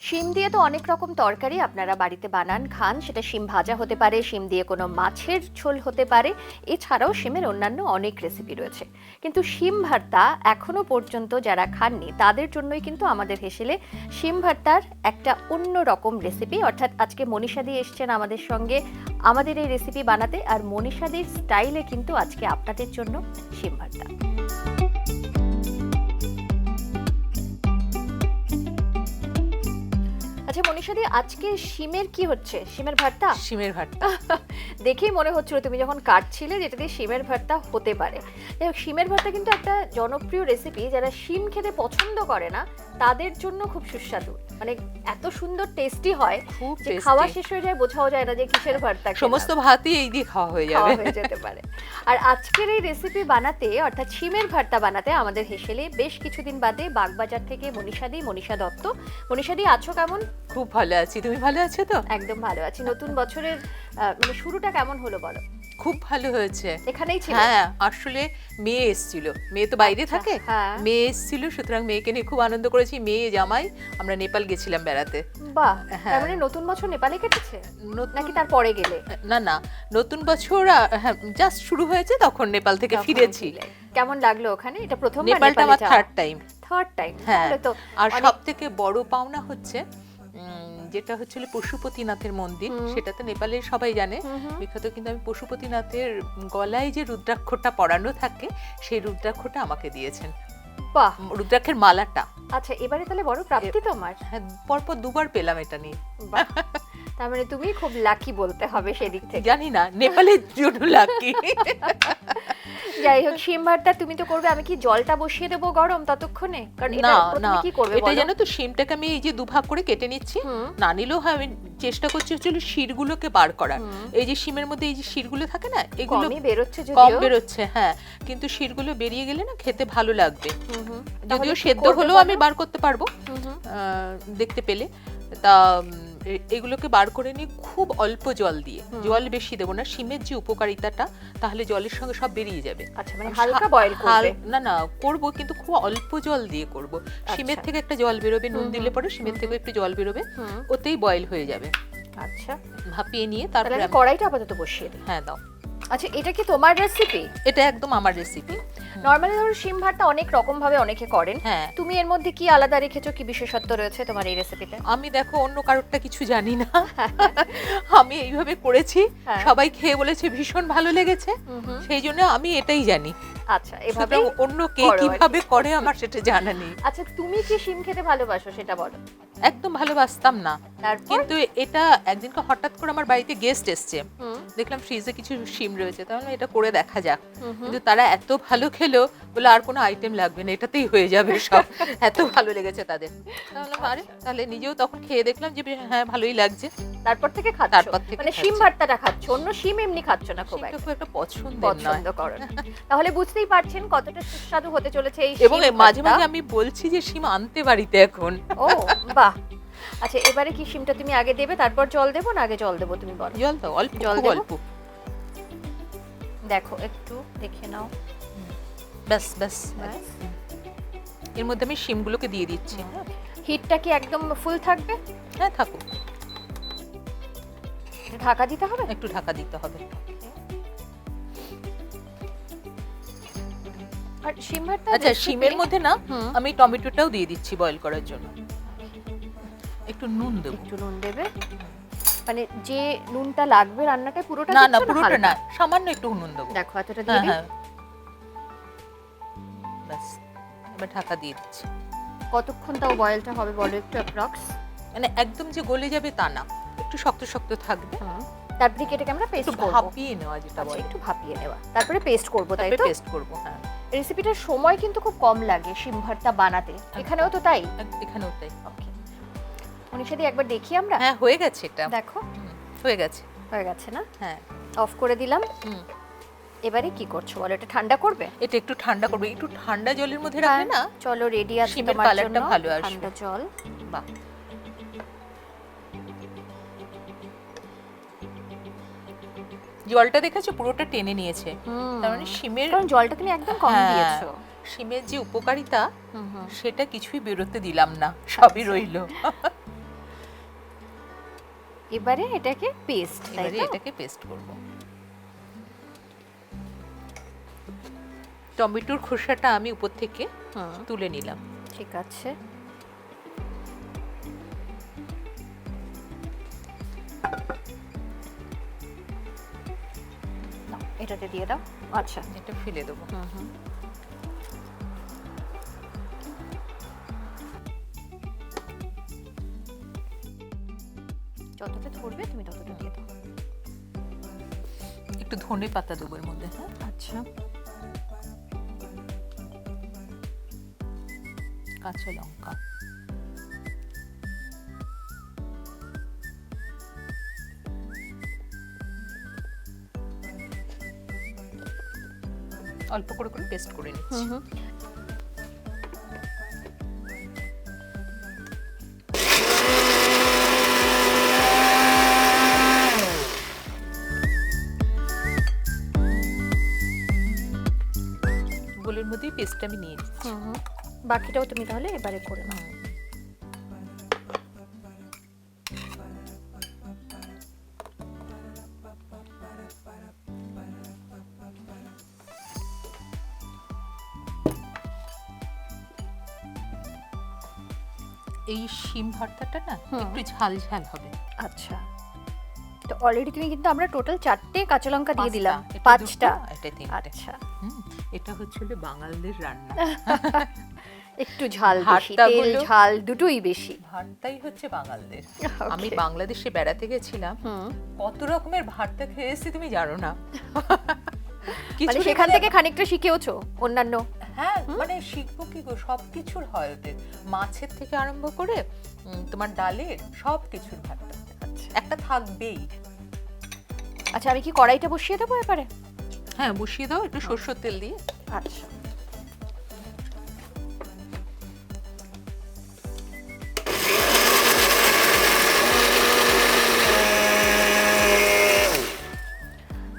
শিম দিয়ে তো অনেক রকম তরকারি আপনারা বাড়িতে বানান খান, সেটা শিম ভাজা হতে পারে, শিম দিয়ে কোনো মাছের ঝোল হতে পারে, এছাড়াও শিমের অন্যান্য অনেক রেসিপি রয়েছে। কিন্তু শিম ভর্তা এখনো পর্যন্ত যারা খাননি তাদের জন্যই কিন্তু আমাদের হেসেলে শিম ভর্তার একটা অন্য রকম রেসিপি। অর্থাৎ আজকে মনীষাদি এসছেন আমাদের সঙ্গে আমাদের এই রেসিপি বানাতে, আর মনীষাদির স্টাইলে কিন্তু আজকে আপনাদের জন্য শিম ভর্তা। আচ্ছা মনীষাদি, আজকে শিমের কি হচ্ছে? শিমের ভর্তা? শিমের ভর্তা দেখেই মনে হচ্ছিল তুমি যখন কাটছিলে যেটা দিয়ে শিমের ভর্তা হতে পারে। শিমের ভর্তা কিন্তু একটা জনপ্রিয় রেসিপি, যারা শিম খেতে পছন্দ করে না তাদের জন্য খুব সুস্বাদু, মানে এত সুন্দর টেস্টি হয় যে খাওয়া শেষ হয়ে যায় বোঝাও যায় না যে কিসের ভর্তা। সমস্ত ভাতই এই দিয়ে খাওয়া হয়ে যাবে, হয়ে যেতে পারে। আর আজকের এই রেসিপি বানাতে অর্থাৎ শিমের ভর্তা বানাতে আমাদের হেসেলে বেশ কিছুদিন বাদে বাগবাজার থেকে মনীষা দত্ত। মনীষাদি আছো কেমন? খুব ভালো আছি, তুমি ভালো আছো তো? একদম ভালো আছি। নতুন বছরের মানে শুরুটা কেমন হলো বলো? খুব ভালো হয়েছে। এখানেই ছিল? হ্যাঁ, আসলে মেয়ে এসেছিল, মেয়ে তো বাইরে থাকে, মেয়ে এসেছিল, সুতরাং মেয়েকে নিয়ে খুব আনন্দ করেছি। মেয়ে জামাই আমরা নেপাল গেছিলাম বেড়াতে। বাহ, তার মানে নতুন বছর নেপালে কেটেছে নাকি তার পরে গেলে? না না, নতুন বছর জাস্ট শুরু হয়েছে তখন নেপাল থেকে ফিরেছি। কেমন লাগলো ওখানে? এটা প্রথম? নেপালটা আমার থার্ড টাইম। হ্যাঁ, তো আর সবথেকে বড় পাওনা হচ্ছে যেটা হচ্ছিল পশুপতিনাথের মন্দির, সেটা তো নেপালের সবাই জানে বিখ্যাত, কিন্তু আমি পশুপতিনাথের গলায় যে রুদ্রাক্ষটা পরানো থাকে সেই রুদ্রাক্ষটা আমাকে দিয়েছেন। বাহ, রুদ্রাক্ষের মালাটা। আচ্ছা, এবারে তাহলে বড় প্রাপ্তি তোমার। হ্যাঁ, পরপর দুবার পেলাম এটা নিয়ে। তার মানে তুমি খুব লাকি বলতে হবে সেদিক থেকে। জানি না, নেপালের জন্য লাকি। যাই হোক, শিম ভর্তা তুমি তো করবে, আমি কি জলটা বসিয়ে দেবো গরম ততক্ষণে? কারণ এটা প্রথমে কি করবে বলো? এটা জানো তো, শিমটাকে আমি এই যে দুভাগ করে কেটে নিচ্ছি, না নিলেও হয়, আমি চেষ্টা করছি হচ্ছে শিরগুলোকে বার করার। এই যে শিমের মধ্যে এই যে শিরগুলো থাকে না, এগুলো কমই বেরোচ্ছে, কম বেরোচ্ছে। হ্যাঁ, কিন্তু শিরগুলো বেরিয়ে গেলে না খেতে ভালো লাগবে। যদিও সেদ্ধ হলেও আমি বার করতে পারবো দেখতে পেলে। তা এগুলোকে বার করে নিয়ে খুব অল্প জল দিয়ে, জল বেশি দেবো না, শিমের যে উপকারিতাটা তাহলে জলের সঙ্গে সব বেরিয়ে যাবে। আচ্ছা, মানে হালকা বয়েল করবে? না না, করব কিন্তু খুব অল্প জল দিয়ে করব। শিমের থেকে একটা জল বেরোবে, নুন দিলে পরে শিমের থেকে একটু জল বেরোবে, ওতেই বয়েল হয়ে যাবে। আচ্ছা, ভাপিয়ে নিয়ে তারপরে কড়াইটা আপাতত বসিয়ে দিই। হ্যাঁ দাও। আচ্ছা, এটা কি তোমার রেসিপি? এটা একদম আমার রেসিপি। নরমালি ধরো শিম ভর্তা অনেক রকম ভাবে অনেকে করেন, তুমি এর মধ্যে কি আলাদা রেখেছো, কি বিশেষত্ব রয়েছে তোমার এই রেসিপিতে? আমি দেখো অন্য কারোরটা কিছু জানি না, আমি এইভাবে করেছি, সবাই খেয়ে বলেছে ভীষণ ভালো লেগেছে, সেই জন্য আমি এটাই জানি। আচ্ছা, এভাবে অন্য কে কিভাবে করে আমার সেটা জানা নেই। আচ্ছা, তুমি কি শিম খেতে ভালোবাসো সেটা বলো? একদম ভালোবাসতাম না, কিন্তু এটা একদিনকে হঠাৎ করে আমার বাড়িতে গেস্ট এসছে, দেখলাম ফ্রিজে কিছু শিম রয়েছে, তাহলে এটা করে দেখা যাক। কিন্তু তারা এত ভালো খেলো, বলে আর কোনো আইটেম লাগবে না, এটাতেই হয়ে যাবে সব, এত ভালো লেগেছে তাদের। তাহলে তাহলে নিজেও তখন খেয়ে দেখলাম যে হ্যাঁ ভালোই লাগছে। তারপর থেকে খাচ্ছো? তারপর থেকে মানে শিম ভর্তাটা খাচ্ছো, অন্য শিম এমনি খাচ্ছো না? খুব একটা পছন্দ করো। তাহলে বুঝতেই পারছেন কতটা সুস্বাদু হতে চলেছে এই শিম। এবং মাঝে মাঝে আমি বলছি যে শিম আনতে বাড়িতে এখন। ও বাহ। আচ্ছা, এবারে কি শিমটা তুমি আগে দেবে তারপর জল দেবো, না আগে জল দেবো তুমি বলো? জল দাও, অল্প জল দেবো, অল্প। দেখো একটু দেখে নাও। ব্যাস ব্যাস, এর মধ্যে আমি শিমগুলোকে দিয়ে দিচ্ছি। হিটটা কি একদম ফুল থাকবে? হ্যাঁ থাকুক। ঢাকা দিতে হবে? একটু ঢাকা দিতে হবে। আর শিম ভর্তা, আচ্ছা শিমের মধ্যে না আমি টমেটোটাও দিয়ে দিচ্ছি বয়েল করার জন্য। একটু নুন দেব। একটু নুন দেবে, মানে যে নুনটা লাগবে রান্নাটায় পুরোটা? না না, পুরোটা না, সামান্য একটু নুন দেব। দেখো এতটা দিয়ে দিই। ব্যাস, এবার ঢাকা দিয়ে দিচ্ছি। কতক্ষণ তাও বয়েলটা হবে বলো একটু অ্যাপ্রক্স? মানে একদম যে গলে যাবে তা না, একটু শক্ত শক্ত থাকবে। তারপরে কেটে আমরা পেস্ট করব। ভাপিয়ে নেওয়া যেটা বলে, একটু ভাপিয়ে নেওয়া, তারপরে পেস্ট করব, তাই তো? পেস্ট করব। হ্যাঁ, রেসিপিটার সময় কিন্তু খুব কম লাগে শিম ভর্তা বানাতে, এখানেও তো তাই? এখানেও তাই। ওকে মনীষাদি, একবার দেখি আমরা। হ্যাঁ হয়ে গেছে, এটা দেখো হয়ে গেছে। হয়ে গেছে না? হ্যাঁ, অফ করে দিলাম। এবারে কি করছো বলো? এটা ঠান্ডা করবে? এটা একটু ঠান্ডা করবে, একটু ঠান্ডা জলের মধ্যে রাখবে না? চলো, রেডি আছে শিমের তোমার জন্য কালারটা ভালো আসবে। ঠান্ডা জল। বাহ, জলটা দেখেছো পুরোটা টেনে নিয়েছে, তার মানে শিমের, কারণ জলটা তুমি একদম কম দিয়েছো। শিমের যে উপকারিতা সেটা কিছুই বেরোতে দিলাম না, সবই রইলো। এবারে এটাকে পেস্ট, এবারে এটাকে পেস্ট করব। টমেটোর খোসাটা আমি উপর থেকে তুলে নিলাম। ঠিক আছে, এটাতে দিয়ে দাও। আচ্ছা, এটা ফেলে দেবো। যতটা ধরবে তুমি ততটা দিয়ে দাও। একটু ধনে পাতা দেবো এর মধ্যে। হ্যাঁ, আচ্ছা, কাঁচা লঙ্কা, অল্প করে করে পেস্ট করে নিচ্ছি। বোলের মধ্যেই পেস্টটা আমি নিয়ে নিচ্ছি। বাকিটাও তুমি তাহলে এবারে করে নাও। এই শিম ভর্তাটা না একটু ঝাল ঝাল হবে। আচ্ছা, তো অলরেডি তুমি কিন্তু আমরা টোটাল 4টে কাঁচা লঙ্কা দিয়ে দিলাম, 5টা, এটা 3টে। আচ্ছা, এটা হচ্ছে বাঙালিদের রান্না। একটু ঝাল বেশি, তেল ঝাল দুটোই বেশি। ভর্তাই হচ্ছে বাঙালিদের। আমি বাংলাদেশে বেড়াতে গেছিলাম, কত রকমের ভর্তা খেয়েছি তুমি জানো না। মানে সেখান থেকে খানিকটা শিখেওছো অন্যান্য? হ্যাঁ, মানে শিখবো কি গো, সবকিছুর হয় ওদের, মাছের থেকে আরম্ভ করে তোমার ডালের সবকিছুর ভর্তা একটা থাকবেই। আচ্ছা, আমি কি কড়াইটা বসিয়ে দেবো এবারে? হ্যাঁ, বসিয়ে দাও একটু সরষের তেল দিয়ে। আচ্ছা,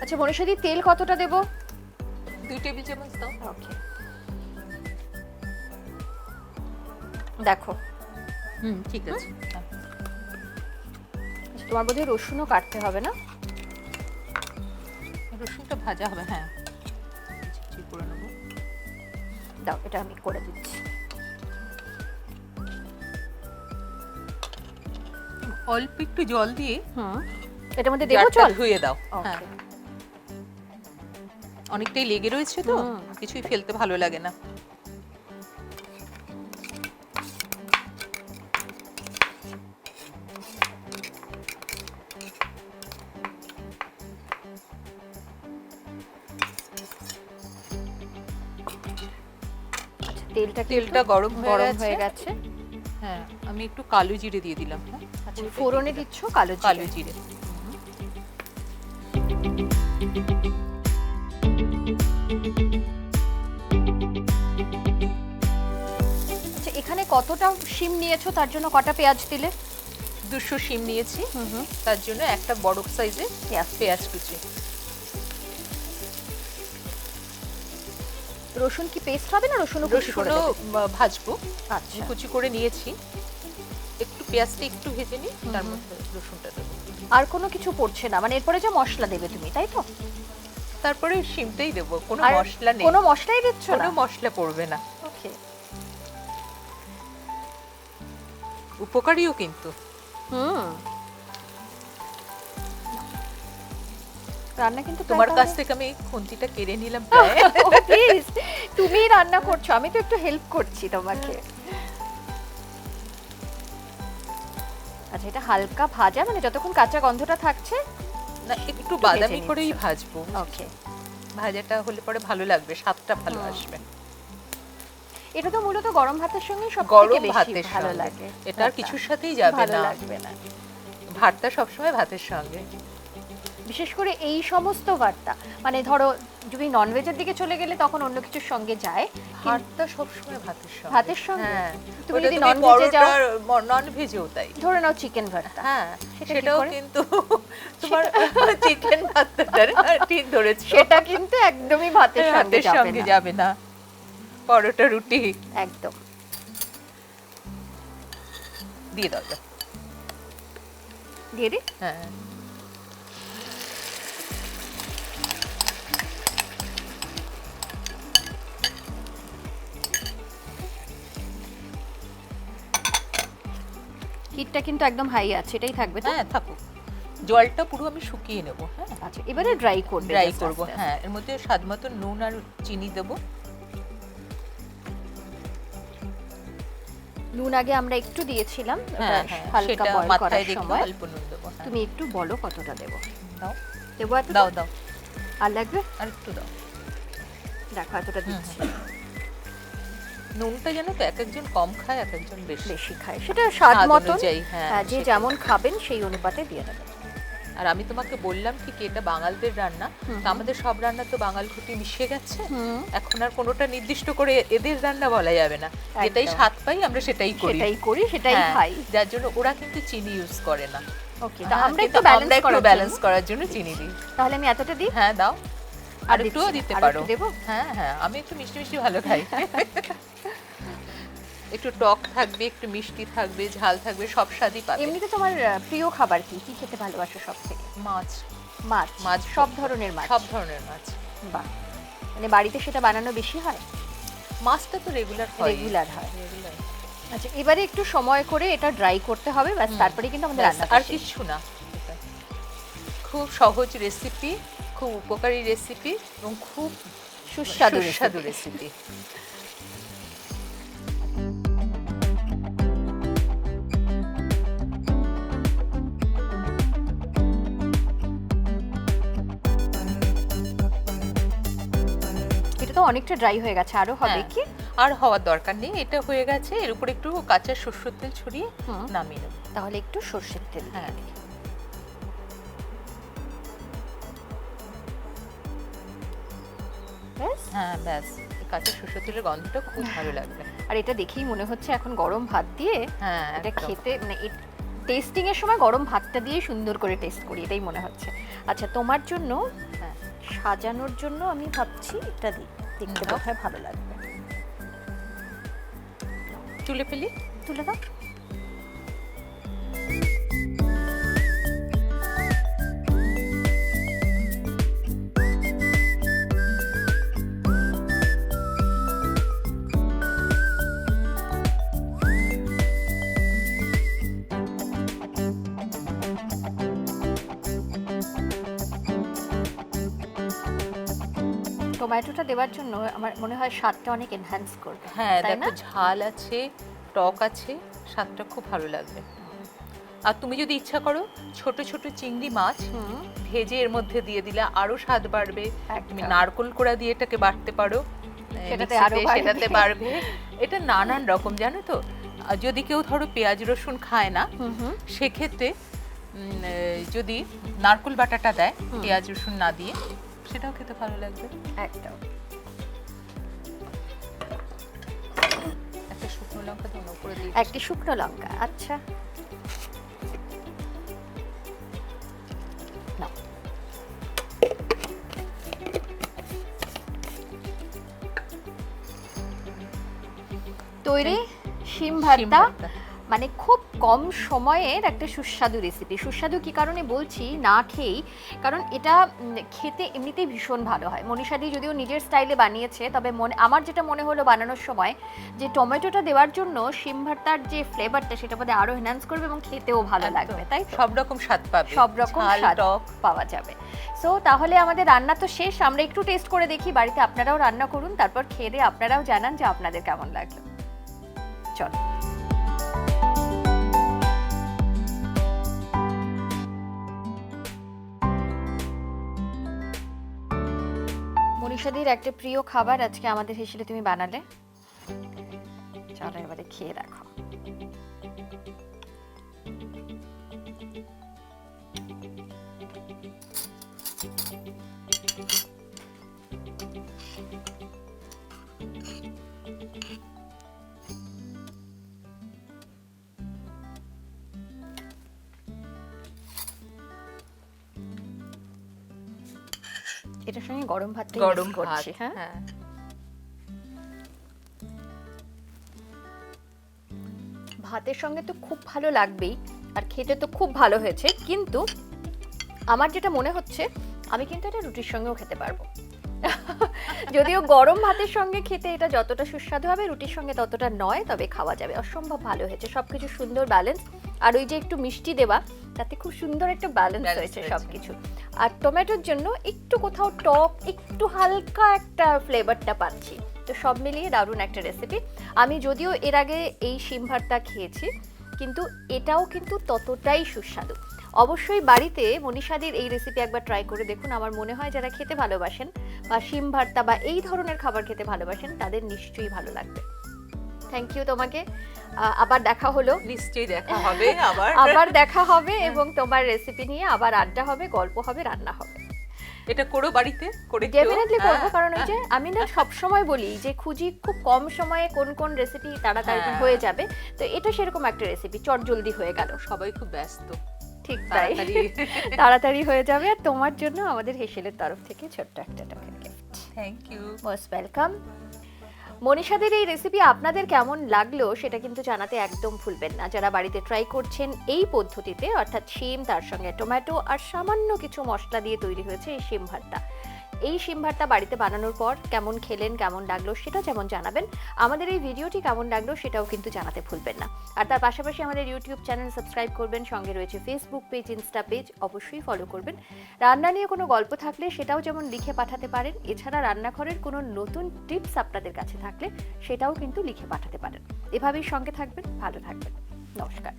আচ্ছা মনীষাদি, তেল কতটা দেব? 2 টেবিল চামচ দাও। ওকে, দেখো। ঠিক আছে। তোমার বোধহয় রসুনও কাটতে হবে না? রসুনটা ভাজা হবে। হ্যাঁ, ঠিক করে নেব। দাও, এটা আমি করে দিচ্ছি। অল্প একটু জল দিয়ে এটার মধ্যে দেবো জল? ধুয়ে দাও। হ্যাঁ, অনেকটাই লেগে রয়েছে তো, কিছুই ফেলতে ভালো লাগে না। তেলটা গরম হয়ে গেছে। হ্যাঁ, আমি একটু কালো জিরে দিয়ে দিলাম। হ্যাঁ, আচ্ছা, ফোড়নে দিচ্ছ কালো জিরে। আচ্ছা, এখানে কতটা শিম নিয়েছো, তার জন্য কটা পেঁয়াজ দিলে? 200 শিম নিয়েছি, তার জন্য একটা বড় সাইজে পেঁয়াজ কুচি। রসুন কি পেস্ট হবে না রসুনও ভাজবো? আচ্ছা, কুচি করে নিয়েছি, একটু পেঁয়াজটা একটু ভেজে নিই, তার মধ্যে রসুনটা দেবো। আর কোনো কিছু পড়ছে না, মানে এরপরে যে মশলা দেবে তুমি, তাই তো? তারপরে শিমটাই দেবো, কোনো মশলা নেই। কোনো মশলাই দিচ্ছ না? কোনো মশলা পড়বে না। ওকে, উপকারীও কিন্তু। রান্না কিন্তু তোমার কাছ থেকে আমি খুন্তিটা কেড়ে নিলাম প্রায়। প্লিজ, তুমি রান্না করছো, আমি তো একটু হেল্প করছি তোমাকে। আচ্ছা, এটা হালকা ভাজা, মানে যতক্ষণ কাঁচা গন্ধটা থাকছে না, একটু বাদামি করেই ভাজবো। ওকে, ভাজাটা হলে পরে ভালো লাগবে, স্বাদটা ভালো আসবে। এটা তো মূলত গরম ভাতের সঙ্গে সবথেকে বেশি ভালো লাগে। এটা আর কিছুর সাথেই যাবে না, ভালো লাগবে না। ভর্তা সবসময় ভাতের সঙ্গে, বিশেষ করে এই সমস্ত ভর্তা, মানে ধরো যদি ননভেজের দিকে চলে গেলে তখন অন্য কিছুর সঙ্গে যায়, ভর্তা সবসময় ভাতের সঙ্গে। ভাতের সঙ্গে? হ্যাঁ, তুমি যদি ননভেজে যাও, ননভেজেও তাই। ধরে নাও চিকেন ভর্তা, হ্যাঁ, সেটাও কিন্তু তোমার চিকেন ভর্তাটা ঠিক ধরেছো, সেটা কিন্তু একদমই ভাতের সঙ্গে যাবে না। পরোটা, রুটি একদম দিয়ে দাও। দিয়ে দি। হ্যাঁ, হিটটা কিন্তু একদম হাই আছে, এটাই থাকবে তো? হ্যাঁ থাকুক। জলটা পুরো আমি শুকিয়ে নেব। হ্যাঁ, আচ্ছা, এবারে ড্রাই করবে? ড্রাই করব। হ্যাঁ, এর মধ্যে স্বাদ মতো নুন আর চিনি দেবো। নুন আগে আমরা একটু দিয়েছিলাম, হ্যাঁ, হালকা সেটা বয়েল মাথায় করার রেখে সময়। অল্প নুন দেবো। হ্যাঁ, তুমি একটু বলো কতটা দেবো? দাও দেবো এত? দাও দাও, আর লাগবে? আর একটু দাও। দেখো এতটা দিচ্ছি। নুনটা জানো তো এক একজন কম খায়, এক একজন বেশি খায়, সেটা স্বাদ মতো। হ্যাঁ, যে যেমন খাবেন সেই অনুপাতে দিয়ে দেবেন। আর আমি তোমাকে বললাম ঠিক এটা বাঙালদের রান্না, তো আমাদের সব রান্না তো বাঙাল ঘুঁটি মিশিয়ে গেছে। এখন আর কোনোটা নির্দিষ্ট করে এদের রান্না বলা যাবে না, যেটাই স্বাদ পাই আমরা সেটাই করি, সেটাই খাই। যার জন্য ওরা কিন্তু চিনি ইউজ করে না। ওকে, তো আমরা একটু ব্যালেন্স করার জন্য চিনি দিই। তাহলে আমি এতটা দিই? হ্যাঁ দাও, আর একটুও দিতে পারো। দেবো? হ্যাঁ হ্যাঁ, আমি একটু মিষ্টি মিষ্টি ভালো খাই। একটু টক থাকবে, একটু মিষ্টি থাকবে, ঝাল থাকবে, সব স্বাদই পাবে। এমনিতে তোমার প্রিয় খাবার কি? কি খেতে ভালোবাসো সবথেকে? মাছ। মাছ, সব ধরনের মাছ? সব ধরনের মাছ। বাহ, মানে বাড়িতে সেটা বানানো বেশি হয়? মাছটা তো রেগুলার হয়। আচ্ছা, এবারে একটু সময় করে এটা ড্রাই করতে হবে, ব্যাস, তারপরে কিন্তু আমাদের রান্না আর কিছু না। খুব সহজ রেসিপি, খুব উপকারী রেসিপি এবং খুব সুস্বাদু রেসিপি। এটা তো অনেকটা ড্রাই হয়ে গেছে, আরো হবে কি? আর হওয়ার দরকার নেই, এটা হয়ে গেছে। এর উপর একটু কাঁচা সরষের তেল ছড়িয়ে নামিয়ে নেব। তাহলে একটু সরষের তেল। হ্যাঁ, হ্যাঁ ব্যাস, কাঁচা সরষের তেলের গন্ধটা খুব ভালো লাগবে। আর এটা দেখেই মনে হচ্ছে এখন গরম ভাত দিয়ে এটা একদম। খেতে, মানে টেস্টিং এর সময় গরম ভাতটা দিয়ে সুন্দর করে টেস্ট করি, এটাই মনে হচ্ছে। আচ্ছা, তোমার জন্য সাজানোর জন্য আমি ভাবছি এটা দিই, দেখতে বোধহয় ভালো লাগবে। তুলে ফেলি? তুলে দাও। টমেটোটা দেওয়ার জন্য আমার মনে হয় স্বাদটা অনেক এনহ্যান্স করবে। হ্যাঁ, দেখো ঝাল আছে, টক আছে, স্বাদটা খুব ভালো লাগবে। আর তুমি যদি ইচ্ছা করো ছোট ছোট চিংড়ি মাছ ভেজে এর মধ্যে দিয়ে দিলে আরো স্বাদ বাড়বে। তুমি নারকেল কোড়া দিয়ে এটাকে বাটতে পারো, সেটাতে বাড়বে। এটা নানান রকম, জানো তো। যদি কেউ ধরো পেঁয়াজ রসুন খায় না, সেক্ষেত্রে যদি নারকেল বাটাটা দেয় পেঁয়াজ রসুন না দিয়ে, সেটাও খেতে ভালো লাগবে। একদম। একটা শুকনো লঙ্কা ধনে করে দিই। একটা শুকনো লঙ্কা, আচ্ছা। তৈরি শিম ভর্তা, মানে খুব কম সময়ের একটা সুস্বাদু রেসিপি। সুস্বাদু কি কারণে বলছি, না খেয়েই, কারণ এটা খেতে এমনিতেই ভীষণ ভালো হয়। মনীষাদি যদিও নিজের স্টাইলে বানিয়েছে, তবে আমার যেটা মনে হলো বানানোর সময়, যে টমেটোটা দেওয়ার জন্য শিম ভর্তার যে ফ্লেভারটা সেটা বোধহয় আরো এনহ্যান্স করবে এবং খেতেও ভালো লাগবে, তাই সব রকম স্বাদ পাবে, সব রকম স্বাদ পাওয়া যাবে। সো তাহলে আমাদের রান্না তো শেষ, আমরা একটু টেস্ট করে দেখি, বাড়িতে আপনারাও রান্না করুন, তারপর খেয়ে দিয়ে আপনারাও জানান যে আপনাদের কেমন লাগলো। চলো। মনীষাদির একটা প্রিয় খাবার আজকে আমাদের হেসেলে তুমি বানালে, চলো এবারে খেয়ে দেখো। এটার সঙ্গে গরম ভাত করছি। হ্যাঁ, ভাতের সঙ্গে তো খুব ভালো লাগবেই, আর খেতে তো খুব ভালো হয়েছে, কিন্তু আমার যেটা মনে হচ্ছে আমি কিন্তু এটা রুটির সঙ্গেও খেতে পারবো। যদিও গরম ভাতের সঙ্গে খেতে এটা যতটা সুস্বাদু হবে রুটির সঙ্গে ততটা নয়, তবে খাওয়া যাবে। অসম্ভব ভালো হয়েছে, সবকিছু সুন্দর ব্যালেন্স। আর ওই যে একটু মিষ্টি দেওয়া, তাতে খুব সুন্দর একটা ব্যালেন্স হয়েছে সবকিছু। আর টমেটোর জন্য একটু কোথাও টক, একটু হালকা একটা ফ্লেভারটা পাচ্ছি। তো সব মিলিয়ে দারুণ একটা রেসিপি। আমি যদিও এর আগে এই শিম ভর্তা খেয়েছি, কিন্তু এটাও কিন্তু ততটাই সুস্বাদু। অবশ্যই বাড়িতে মনীষাদির এই রেসিপি একবার ট্রাই করে দেখুন। আমার মনে হয় যারা খেতে ভালোবাসেন বা শিম ভর্তা বা এই ধরনের খাবার খেতে ভালোবাসেন তাদের নিশ্চয়ই ভালো লাগবে। থ্যাংক ইউ তোমাকে। আবার দেখা হলো, নিশ্চয়ই দেখা হবে আবার দেখা হবে, এবং তোমার রেসিপি নিয়ে আবার আড্ডা হবে, গল্প হবে, রান্না হবে। এটা করো বাড়িতে, করে ডেফিনেটলি করব, কারণ ওই যে আমি না সব সময় বলি যে খুঁজি খুব কম সময়ে কোন কোন রেসিপি তাড়াতাড়ি হয়ে যাবে। তো এটা সেরকম একটা রেসিপি, চটজলদি হয়ে গেল। সবাই খুব ব্যস্ত, ঠিক তাই, তাড়াতাড়ি হয়ে যাবে। আর তোমার জন্য আমাদের হেসেলের তরফ থেকে ছোট্ট একটা টকের gift. Thank you, most welcome. মনীষাদের এই রেসিপি আপনাদের কেমন লাগলো সেটা কিন্তু জানাতে একদম ভুলবেন না। যারা বাড়িতে ট্রাই করছেন এই পদ্ধতিতে, অর্থাৎ শিম তার সঙ্গে টমেটো আর সামান্য কিছু মশলা দিয়ে তৈরি হয়েছে এই শিম ভর্তা, এই শিম ভর্তা বাড়িতে বানানোর পর কেমন খেলেন, কেমন লাগলো সেটা যেমন জানাবেন, আমাদের এই ভিডিওটি কেমন লাগলো সেটাও কিন্তু জানাতে ভুলবেন না। আর তার পাশাপাশি আমাদের ইউটিউব চ্যানেল সাবস্ক্রাইব করবেন, সঙ্গে রয়েছে ফেসবুক পেজ, ইনস্টা পেজ, অবশ্যই ফলো করবেন। রান্না নিয়ে কোনো গল্প থাকলে সেটাও যেমন লিখে পাঠাতে পারেন। এছাড়া রান্নাঘরের কোনো নতুন টিপস আপনাদের কাছে থাকলে সেটাও কিন্তু লিখে পাঠাতে পারেন। এভাবেই সঙ্গে থাকবেন, ভালো থাকবেন। নমস্কার।